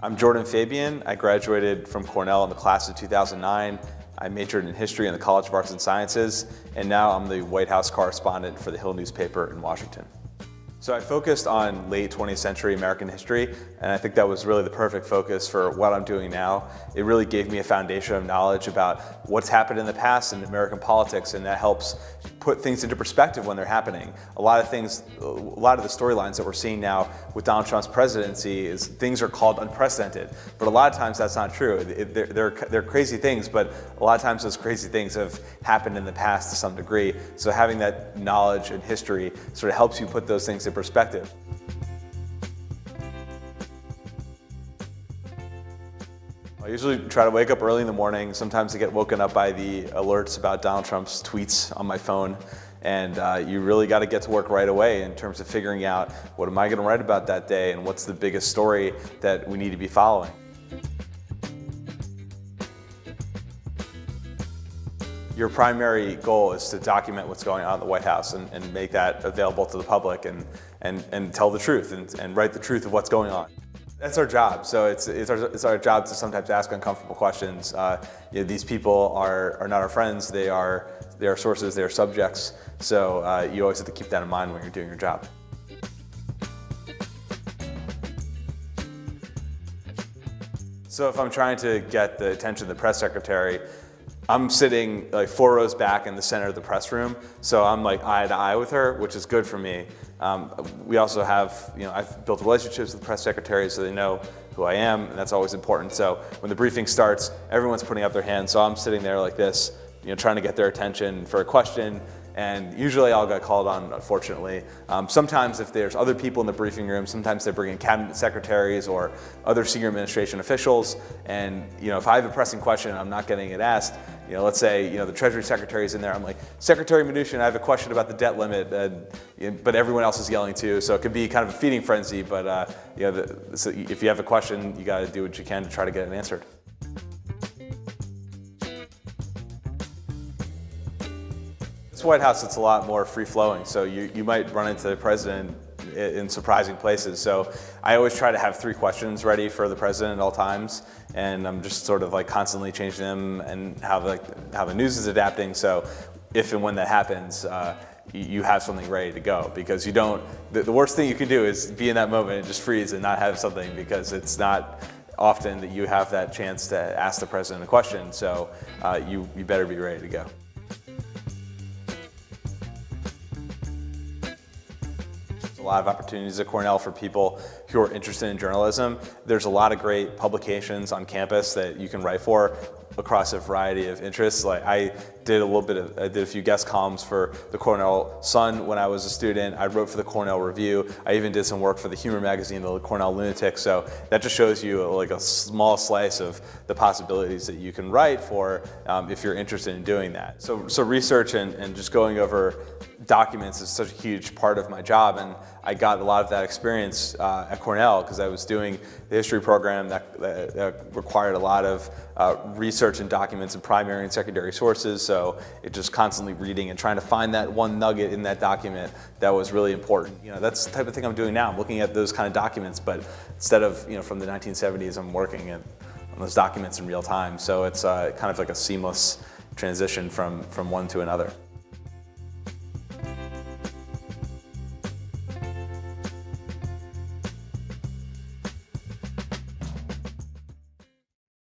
I'm Jordan Fabian. I graduated from Cornell in the class of 2009. I majored in history in the College of Arts and Sciences, and now I'm the White House correspondent for the Hill newspaper in Washington. So I focused on late 20th century American history, and I think that was really the perfect focus for what I'm doing now. It really gave me a foundation of knowledge about what's happened in the past in American politics, and that helps put things into perspective when they're happening. A lot of the storylines that we're seeing now with Donald Trump's presidency is things are called unprecedented, but a lot of times that's not true. They're crazy things, but a lot of times those crazy things have happened in the past to some degree. So having that knowledge and history sort of helps you put those things in perspective. I usually try to wake up early in the morning. Sometimes I get woken up by the alerts about Donald Trump's tweets on my phone. And you really got to get to work right away in terms of figuring out what am I going to write about that day and what's the biggest story that we need to be following. Your primary goal is to document what's going on in the White House and make that available to the public and tell the truth and write the truth of what's going on. That's our job. So it's our job to sometimes ask uncomfortable questions. These people are not our friends. They are sources. They are subjects. So you always have to keep that in mind when you're doing your job. So if I'm trying to get the attention of the press secretary, I'm sitting like 4 rows back in the center of the press room, so I'm like eye to eye with her, which is good for me. We also have, I've built relationships with press secretaries so they know who I am, and that's always important. So when the briefing starts, everyone's putting up their hands, so I'm sitting there like this, trying to get their attention for a question. And usually I'll get called on, unfortunately. Sometimes if there's other people in the briefing room, sometimes they bring in cabinet secretaries or other senior administration officials. And if I have a pressing question and I'm not getting it asked, let's say the Treasury Secretary is in there, I'm like, Secretary Mnuchin, I have a question about the debt limit, but everyone else is yelling too. So it can be kind of a feeding frenzy, but so if you have a question, you got to do what you can to try to get it answered. This White House, it's a lot more free-flowing, so you might run into the president in surprising places. So I always try to have 3 questions ready for the president at all times, and I'm just sort of like constantly changing them and how the news is adapting. So if and when that happens, you have something ready to go, because you don't. The worst thing you can do is be in that moment and just freeze and not have something, because it's not often that you have that chance to ask the president a question. So you better be ready to go. A lot of opportunities at Cornell for people who are interested in journalism. There's a lot of great publications on campus that you can write for across a variety of interests. Like I did a few guest columns for the Cornell Sun when I was a student. I wrote for the Cornell Review. I even did some work for the humor magazine, the Cornell Lunatic. So that just shows you like a small slice of the possibilities that you can write for if you're interested in doing that. So research and just going over documents is such a huge part of my job, and I got a lot of that experience at Cornell because I was doing the history program that required a lot of research and documents and primary and secondary sources. So it just constantly reading and trying to find that one nugget in that document that was really important. That's the type of thing I'm doing now. I'm looking at those kind of documents, but instead of from the 1970s, I'm working on those documents in real time. So it's kind of like a seamless transition from one to another.